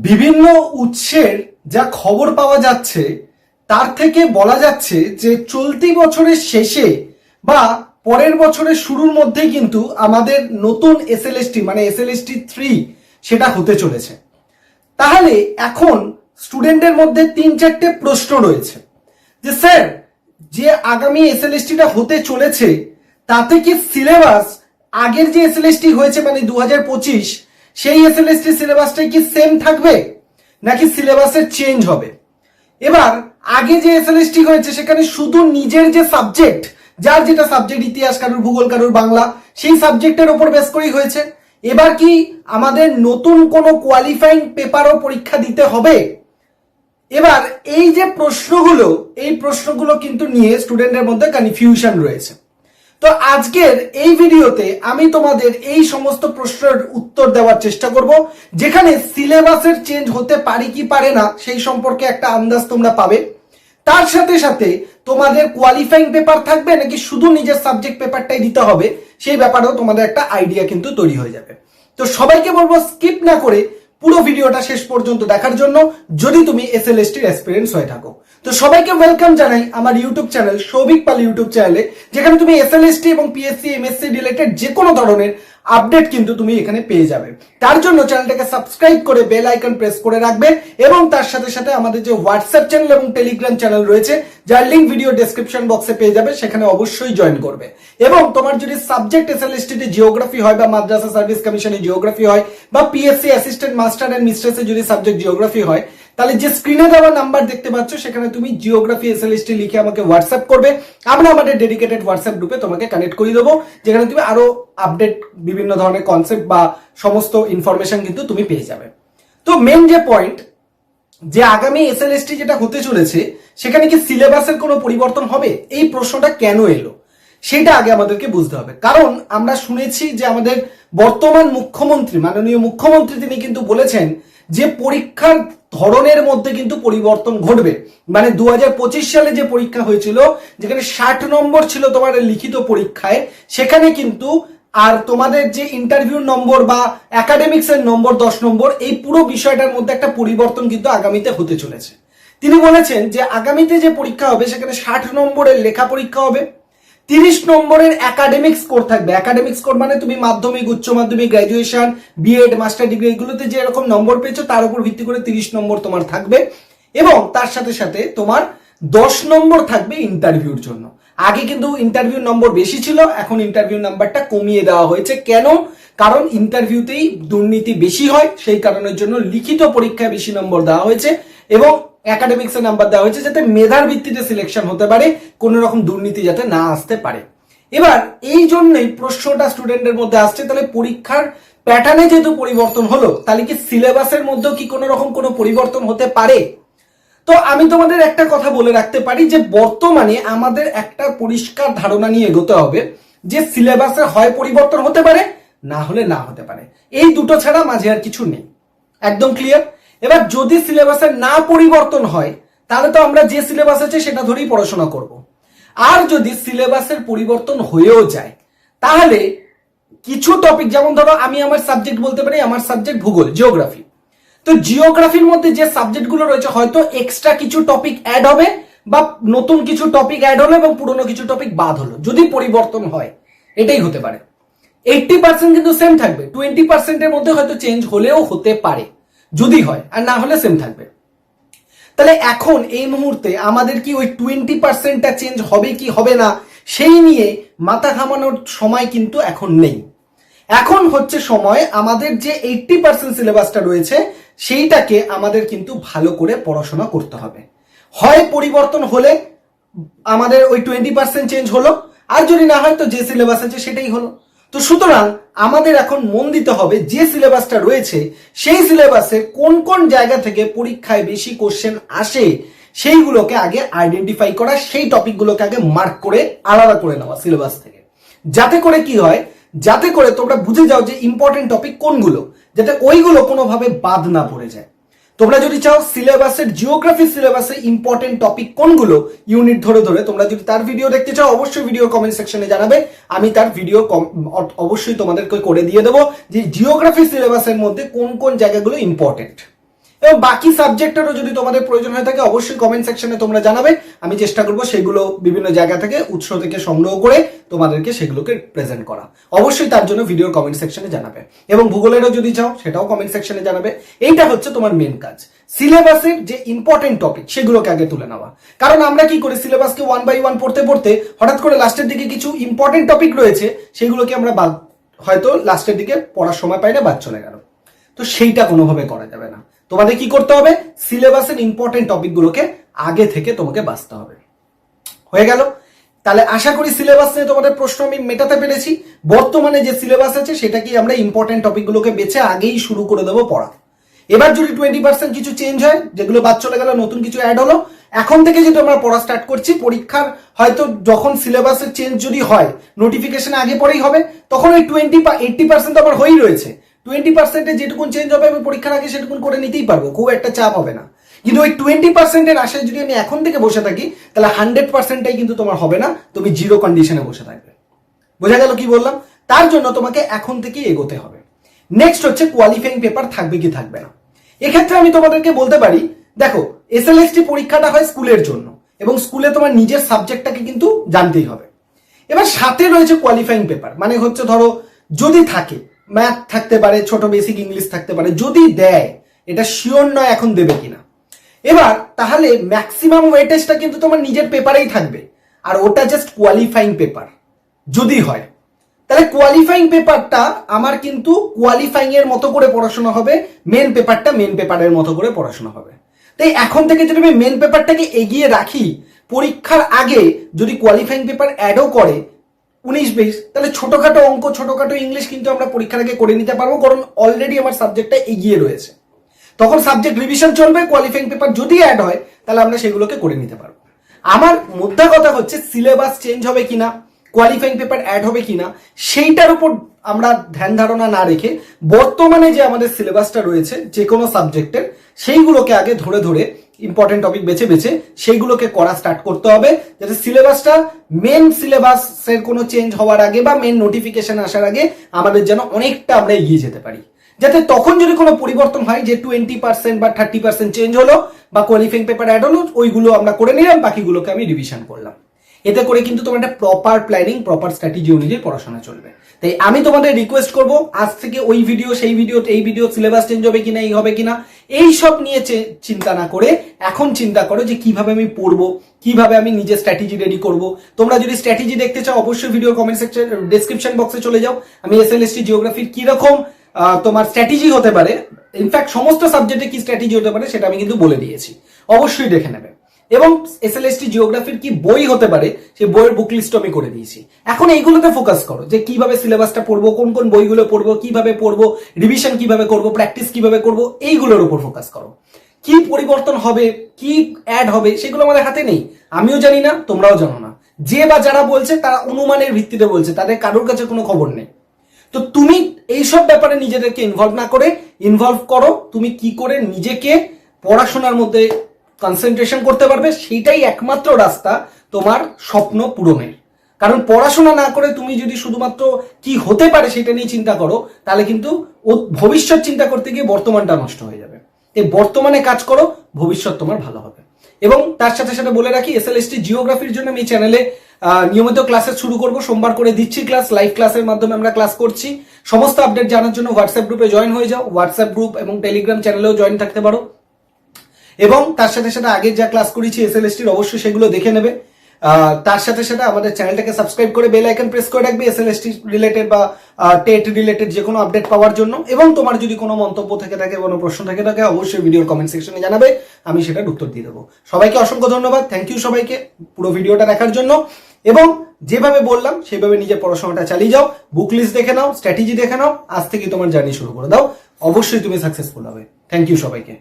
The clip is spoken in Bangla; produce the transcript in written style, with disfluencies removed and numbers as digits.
বিভিন্ন উৎসের যা খবর পাওয়া যাচ্ছে তার থেকে বলা যাচ্ছে যে চলতি বছরের শেষে বা পরের বছরের শুরুর মধ্যে কিন্তু আমাদের নতুন এসএলএসটি মানে এসএলএসটি 3 সেটা হতে চলেছে। তাহলে এখন স্টুডেন্টের মধ্যে 3-4টে প্রশ্ন রয়েছে যে স্যার, যে আগামী এসএলএসটিটা হতে চলেছে তাতে কি সিলেবাস আগের যে এসএলএসটি হয়েছে মানে 2025 সেই এসএলএসটি সিলেবাসটাই কি সেম থাকবে নাকি সিলেবাসের চেঞ্জ হবে? এবার আগে যে এসএলএসটি হয়েছে সেখানে শুধু নিজের যে সাবজেক্ট, যার যেটা সাবজেক্ট, ইতিহাস কারুর, ভূগোল কারুর, বাংলা, সেই সাবজেক্টের উপর বেস করেই হয়েছে। এবার কি আমাদের নতুন কোনো কোয়ালিফাইং পেপারও পরীক্ষা দিতে হবে? এবার এই যে প্রশ্নগুলো, এই প্রশ্নগুলো কিন্তু নিয়ে স্টুডেন্টের মধ্যে কনফিউশন রয়েছে। তো আজকের এই ভিডিওতে আমি তোমাদের এই সমস্ত প্রশ্নের উত্তর দেওয়ার চেষ্টা করব, যেখানে সিলেবাসের চেঞ্জ হতে পারে কি পারে না সেই সম্পর্কে একটা আন্দাজ তোমরা পাবে। তার সাথে সাথে তোমাদের কোয়ালিফাইং পেপার থাকবে নাকি শুধু নিজের সাবজেক্ট পেপারটাই দিতে হবে সেই ব্যাপারেও তোমাদের একটা আইডিয়া কিন্তু তৈরি হয়ে যাবে। তো সবাইকে বলবো স্কিপ না করে পুরো ভিডিওটা শেষ পর্যন্ত দেখার জন্য, যদি তুমি এসএলএসটির এক্সপেরিয়েন্স হয়ে থাকো। তো সবাইকে ওয়েলকাম জানাই আমার ইউটিউব চ্যানেল সৌভিক পাল ইউটিউব চ্যানেলে, যেখানে তুমি এসএলএসটি এবং পিএসসি এমএসসি রিলেটেড যে কোনো ধরনের আপডেট কিন্তু তুমি এখানে পেয়ে যাবে। তার জন্য চ্যানেলটাকে সাবস্ক্রাইব করে বেল আইকন প্রেস করে রাখবে এবং তার সাথে সাথে আমাদের যে হোয়াটসঅ্যাপ চ্যানেল এবং টেলিগ্রাম চ্যানেল রয়েছে, যার লিংক ভিডিও ডেসক্রিপশন বক্সে পেয়ে যাবে, সেখানে অবশ্যই জয়েন করবে। এবং তোমার যদি সাবজেক্ট এসএলএসটিতে জিওগ্রাফি হয় বা মাদ্রাসা সার্ভিস কমিশনে জিওগ্রাফি হয় বা পিএসসি অ্যাসিস্ট্যান্ট মাস্টার এন্ড মিস্ট্রেসে যদি সাবজেক্ট জিওগ্রাফি হয়, তাহলে যে স্ক্রিনে দেওয়া নাম্বার দেখতে পাচ্ছ সেখানে তুমি জিওগ্রাফি এসএলএসটি লিখে আমাকে হোয়াটসঅ্যাপ করবে। আমরা আমাদের ডেডিকেটেড হোয়াটসঅ্যাপ গ্রুপে তোমাকে কানেক্ট করিয়ে দেবো, যেখানে তুমি আরো আপডেট, বিভিন্ন ধরনের কনসেপ্ট বা সমস্ত ইনফরমেশন কিন্তু তুমি পেয়ে যাবে। তো মেন যে পয়েন্ট, যে আগামী এসএলএসটি যেটা হতে চলেছে সেখানে কি সিলেবাসের কোনো পরিবর্তন হবে, এই প্রশ্নটা কেন এলো সেটা আগে আমাদেরকে বুঝতে হবে। কারণ আমরা শুনেছি যে আমাদের বর্তমান মুখ্যমন্ত্রী, মাননীয় মুখ্যমন্ত্রী, তিনি কিন্তু বলেছেন যে পরীক্ষার ধরনের মধ্যে কিন্তু পরিবর্তন ঘটবে। মানে 2025 সালে যে পরীক্ষা হয়েছিল, যেখানে 60 নম্বর ছিল তোমার লিখিত পরীক্ষায়, সেখানে কিন্তু আর তোমাদের যে ইন্টারভিউ নম্বর বা একাডেমিক্স এর নম্বর 10 নম্বর, এই পুরো বিষয়টার মধ্যে একটা পরিবর্তন কিন্তু আগামীতে হতে চলেছে। তিনি বলেছেন যে আগামীতে যে পরীক্ষা হবে সেখানে 60 নম্বরের লেখা পরীক্ষা হবে, 30 নম্বরের একাডেমিক স্কোর থাকবে। একাডেমিক স্কোর মানে তুমি মাধ্যমিক, উচ্চ মাধ্যমিক, গ্র্যাজুয়েশন, বিএড, মাস্টার ডিগ্রি, এগুলোতে যে এরকম নম্বর পেয়েছো তার উপর ভিত্তি করে 30 নম্বর তোমার থাকবে। এবং তার সাথে সাথে তোমার 10 নম্বর থাকবে ইন্টারভিউর জন্য। আগে কিন্তু ইন্টারভিউ নম্বর বেশি ছিল, এখন ইন্টারভিউ নাম্বারটা কমিয়ে দেওয়া হয়েছে। কেন? কারণ ইন্টারভিউতেই দুর্নীতি বেশি হয়, সেই কারণের জন্য লিখিত পরীক্ষায় বেশি নম্বর দেওয়া হয়েছে এবং একাডেমিক্সের নাম্বার দেওয়া হয়েছে, যাতে মেধার ভিত্তিতে সিলেকশন হতে পারে, কোন রকম দুর্নীতি যাতে না আসতে পারে। এবার এই জন্যই প্রশ্নটা স্টুডেন্টের মধ্যে আসছে, তাহলে পরীক্ষার প্যাটার্নে যেহেতু পরিবর্তন হলো, তাহলে কি সিলেবাসের মধ্যেও কি কোনো রকম কোনো পরিবর্তন হতে পারে? তো আমি তোমাদের একটা কথা বলে রাখতে পারি যে বর্তমানে আমাদের একটা পরিষ্কার ধারণা নিয়ে এগোতে হবে যে সিলেবাসে হয় পরিবর্তন হতে পারে, না হলে না হতে পারে। এই দুটো ছাড়া মাঝে আর কিছু নেই, একদম ক্লিয়ার। এবার যদি সিলেবাসের না পরিবর্তন হয় তাহলে তো আমরা যে সিলেবাস আছে সেটা ধরেই পড়াশোনা করব। আর যদি সিলেবাসের পরিবর্তন হয়েও যায় তাহলে কিছু টপিক, যেমন ধরো আমি আমার সাবজেক্ট বলতে পারি, আমার সাবজেক্ট ভূগোল, জিওগ্রাফি। তো জিওগ্রাফির মধ্যে যে সাবজেক্টগুলো রয়েছে হয়তো এক্সট্রা কিছু টপিক অ্যাড হবে বা নতুন কিছু টপিক অ্যাড হলো এবং পুরনো কিছু টপিক বাদ হলো, যদি পরিবর্তন হয় এটাই হতে পারে। 80% কিন্তু সেম থাকবে, 20% এর মধ্যে হয়তো চেঞ্জ হলেও হতে পারে যদি হয়, আর না হলে সেম থাকবে। তাহলে এখন এই মুহূর্তে আমাদের কি ওই 20%টা চেঞ্জ হবে কি হবে না সেই নিয়ে মাথা ঘামানোর সময় কিন্তু এখন নেই। এখন হচ্ছে সময় আমাদের যে 80% সিলেবাসটা রয়েছে সেইটাকে আমাদের কিন্তু ভালো করে পড়াশোনা করতে হবে। হয় পরিবর্তন হলে আমাদের ওই 20% চেঞ্জ হলো, আর যদি না হয় তো যে সিলেবাস আছে সেটাই হলো। তো সুতরাং আমাদের এখন মন দিতে হবে যে সিলেবাসটা রয়েছে সেই সিলেবাসে কোন কোন জায়গা থেকে পরীক্ষায় বেশি কোশ্চেন আসে সেইগুলোকে আগে আইডেন্টিফাই করা, সেই টপিকগুলোকে আগে মার্ক করে আলাদা করে নেওয়া সিলেবাস থেকে, যাতে করে কি হয়, যাতে করে তোমরা বুঝে যাও যে ইম্পর্টেন্ট টপিক কোনগুলো, যাতে ওইগুলো কোনোভাবে বাদ না পড়ে যায়। তোমরা যদি চাও সিলেবাসের, জিওগ্রাফি সিলেবাসে ইম্পর্টেন্ট টপিক কোনগুলো ইউনিট ধরে ধরে, তোমরা যদি তার ভিডিও দেখতে চাও অবশ্যই ভিডিও কমেন্ট সেকশনে জানাবে, আমি তার ভিডিও অবশ্যই তোমাদেরকে করে দিয়ে দেবো যে জিওগ্রাফি সিলেবাসের মধ্যে কোন কোন জায়গাগুলো ইম্পর্টেন্ট। এবং বাকি সাবজেক্টেরও যদি তোমাদের প্রয়োজন হয়ে থাকে অবশ্যই কমেন্ট সেকশনে তোমরা জানাবে। আমি চেষ্টা করবো সেগুলো বিভিন্ন জায়গা থেকে উৎস থেকে সংগ্রহ করে তোমাদেরকে সেগুলোকে প্রেজেন্ট করা। অবশ্যই তার জন্য ভিডিওর কমেন্ট সেকশনে জানাবে, এবং ভূগোলেরও যদি চাও সেটাও কমেন্ট সেকশনে জানাবে। এইটা হচ্ছে তোমার মেন কাজ, সিলেবাসের যে ইম্পর্টেন্ট টপিক সেগুলোকে আগে তুলে নেওয়া। কারণ আমরা কি করি, সিলেবাসকে 1 by 1 পড়তে পড়তে হঠাৎ করে লাস্টের দিকে কিছু ইম্পর্টেন্ট টপিক রয়েছে সেগুলোকে আমরা হয়তো লাস্টের দিকে পড়ার সময় পাই না, বাদ চলে গেল। তো সেইটা কোনোভাবে করা যাবে না। তোমাদের কি করতে হবে, সিলেবাসের ইম্পর্টেন্ট টপিকগুলোকে আগে থেকে তোমাকে বাছতে হবে। হয়ে গেল? তাহলে আশা করি সিলেবাস নিয়ে তোমাদের প্রশ্ন আমি মেটাতে পেরেছি। বর্তমানে যে সিলেবাস আছে সেটা কি আমরা ইম্পর্টেন্ট টপিকগুলোকে বেছে আগেই শুরু করে দেবো পড়া। এবার যদি 20% কিছু চেঞ্জ হয়, যেগুলো বাদ চলে গেল, নতুন কিছু অ্যাড হলো, এখন থেকে যেহেতু আমরা পড়া স্টার্ট করছি, পরীক্ষার হয়তো যখন সিলেবাসের চেঞ্জ যদি হয়, নোটিফিকেশন আগে পরেই হবে, তখন ওই 20 বা 80% তো আমার হয়েই রয়েছে। 20% যেটুকুন চেঞ্জ হবে আমি পরীক্ষার আগে সেটুকুন করে নিতেই পারবো, খুব একটা চাপ হবে না। কিন্তু ওই 20% আশায় যদি আমি এখন থেকে বসে থাকি, তাহলে 100%টাই কিন্তু তোমার হবে না, তুমি জিরো কন্ডিশনে বসে থাকবে। বোঝা গেল কি বললাম? তার জন্য তোমাকে এখন থেকেই এগোতে হবে। নেক্সট হচ্ছে কোয়ালিফাইং পেপার থাকবে কি থাকবে না। এক্ষেত্রে আমি তোমাদেরকে বলতে পারি, দেখো এসএলএসটি পরীক্ষাটা হয় স্কুলের জন্য, এবং স্কুলে তোমার নিজের সাবজেক্টটাকে কিন্তু জানতেই হবে। এবার সাথে রয়েছে কোয়ালিফাইং পেপার, মানে হচ্ছে ধরো যদি থাকে, ম্যাথ থাকতে পারে, ছোট বেসিক ইংলিশ থাকতে পারে, যদি দেয়, এটা শিওর নয় এখন দেবে কিনা। এবার তাহলে ম্যাক্সিমাম ওয়েটেজটা কিন্তু তোমার নিজের পেপারেই থাকবে, আর ওটা জাস্ট কোয়ালিফাইং পেপার যদি হয়। তাহলে কোয়ালিফাইং পেপারটা আমার কিন্তু কোয়ালিফাইং এর মতো করে পড়াশোনা হবে, মেন পেপারটা মেন পেপারের মতো করে পড়াশোনা হবে। তাই এখন থেকে যদি আমি মেন পেপারটাকে এগিয়ে রাখি, পরীক্ষার আগে যদি কোয়ালিফাইং পেপার অ্যাডও করে 19-20, তাহলে ছোটখাটো অঙ্ক, ছোটখাটো ইংলিশ কিন্তু আমরা পরীক্ষার আগে করে নিতে পারবো, কারণ অলরেডি আমার সাবজেক্টটা এগিয়ে রয়েছে। তখন সাবজেক্ট রিভিশন চলবে, কোয়ালিফাইং পেপার যদি অ্যাড হয় তাহলে আমরা সেগুলোকে করে নিতে পারবো। আমার মুদ্রা কথা হচ্ছে সিলেবাস চেঞ্জ হবে কিনা, কোয়ালিফাইং পেপার অ্যাড হবে কিনা, সেইটার উপর আমরা ধ্যান ধারণা না রেখে বর্তমানে যে আমাদের সিলেবাসটা রয়েছে যে কোনো সাবজেক্টের, সেইগুলোকে আগে ধরে ধরে ইম্পর্টেন্ট টপিক বেছে বেছে সেইগুলোকে করা স্টার্ট করতে হবে, যাতে সিলেবাসটা মেন সিলেবাসের কোনো চেঞ্জ হওয়ার আগে বা মেন নোটিফিকেশন আসার আগে আমাদের যেন অনেকটা আমরা এগিয়ে যেতে পারি। যাতে তখন যদি কোনো পরিবর্তন হয়, যে 20% বা 30% চেঞ্জ হলো বা কোয়ালিফাইং পেপার অ্যাড হলো, ওইগুলো আমরা করে নিলাম, বাকিগুলোকে আমি রিভিশন করলাম। এতে করে কিন্তু তোমার একটা প্রপার প্ল্যানিং, প্রপার স্ট্র্যাটেজি অনুযায়ী পড়াশোনা চলবে। তাই আমি তোমাদের রিকোয়েস্ট করব, আজ থেকে ওই ভিডিও সেই ভিডিও এই ভিডিও সিলেবাস চেঞ্জ হবে কিনা, এই হবে কিনা, এই সব নিয়ে চিন্তা না করে এখন চিন্তা করো যে কিভাবে আমি পড়বো, কিভাবে আমি নিজের স্ট্র্যাটেজি রেডি করব। তোমরা যদি স্ট্র্যাটেজি দেখতে চাও অবশ্যই ভিডিওর কমেন্ট সেকশন, ডেসক্রিপশন বক্সে চলে যাও। আমি এসএলএসটি জিওগ্রাফির কিরকম তোমার স্ট্র্যাটেজি হতে পারে, ইনফ্যাক্ট সমস্ত সাবজেক্টে কি স্ট্র্যাটেজি হতে পারে সেটা আমি কিন্তু বলে দিয়েছি, অবশ্যই দেখে নেবে। এবং এসএলএসটি জিওগ্রাফির কি বই হতে পারে সেই বইয়ের বুক লিস্ট আমি করে দিয়েছি। এখন এইগুলোতে ফোকাস করো, যে কিভাবে সিলেবাসটা পড়বো, কোন কোন বইগুলো পড়বো, কিভাবে পড়বো, রিভিশন কিভাবে করবো, প্র্যাকটিস কিভাবে করবো, এইগুলোর উপর ফোকাস করো। কি পরিবর্তন হবে, কি অ্যাড হবে, সেগুলো আমাদের হাতে নেই, আমিও জানি না, তোমরাও জানো না। যে বা যারা বলছে তারা অনুমানের ভিত্তিতে বলছে, তাদের কারোর কাছে কোনো খবর নেই। তো তুমি এইসব ব্যাপারে নিজেদেরকে ইনভলভ না করে ইনভলভ করো তুমি কি করে নিজেকে পড়াশোনার মধ্যে কনসেন্ট্রেশন করতে পারবে, সেইটাই একমাত্র রাস্তা তোমার স্বপ্ন পূরণের। কারণ পড়াশোনা না করে তুমি যদি শুধুমাত্র কি হতে পারে সেটা নিয়ে চিন্তা করো, তাহলে কিন্তু ভবিষ্যৎ চিন্তা করতে গিয়ে বর্তমানটা নষ্ট হয়ে যাবে। এই বর্তমানে কাজ করো, ভবিষ্যৎ তোমার ভালো হবে। এবং তার সাথে সাথে বলে রাখি, এসএলএসটি জিওগ্রাফির জন্য আমি চ্যানেলে নিয়মিত ক্লাসেস শুরু করব, সোমবার করে দিচ্ছি ক্লাস, লাইভ ক্লাসের মাধ্যমে আমরা ক্লাস করছি। সমস্ত আপডেট জানার জন্য হোয়াটসঅ্যাপ গ্রুপে জয়েন হয়ে যাও, হোয়াটসঅ্যাপ গ্রুপ এবং টেলিগ্রাম চ্যানেলেও জয়েন থাকতে পারো। এবং তার সাথে সাথে আগে যা ক্লাস করেছি এসএলএসটির অবশ্যই সেগুলো দেখে নেবে। তার সাথে সাথে আমাদের চ্যানেলটাকে সাবস্ক্রাইব করে বেল আইকন প্রেস করে রাখবে এসএলএসটি রিলেটেড বা টেট রিলেটেড যে কোনো আপডেট পাওয়ার জন্য। এবং তোমার যদি কোনো মন্তব্য থেকে থাকে, কোনো প্রশ্ন থেকে থাকে, অবশ্যই ভিডিওর কমেন্ট সেকশনে জানাবে, আমি সেটার উত্তর দিয়ে দেবো। সবাইকে অসংখ্য ধন্যবাদ, থ্যাংক ইউ সবাইকে পুরো ভিডিওটা দেখার জন্য। এবং যেভাবে বললাম সেভাবে নিজের পড়াশোনাটা চালিয়ে যাও, বুক লিস্ট দেখে নাও, স্ট্র্যাটেজি দেখে নাও, আজ থেকে তোমার জার্নি শুরু করে দাও, অবশ্যই তুমি সাকসেসফুল হবে। থ্যাংক ইউ সবাইকে।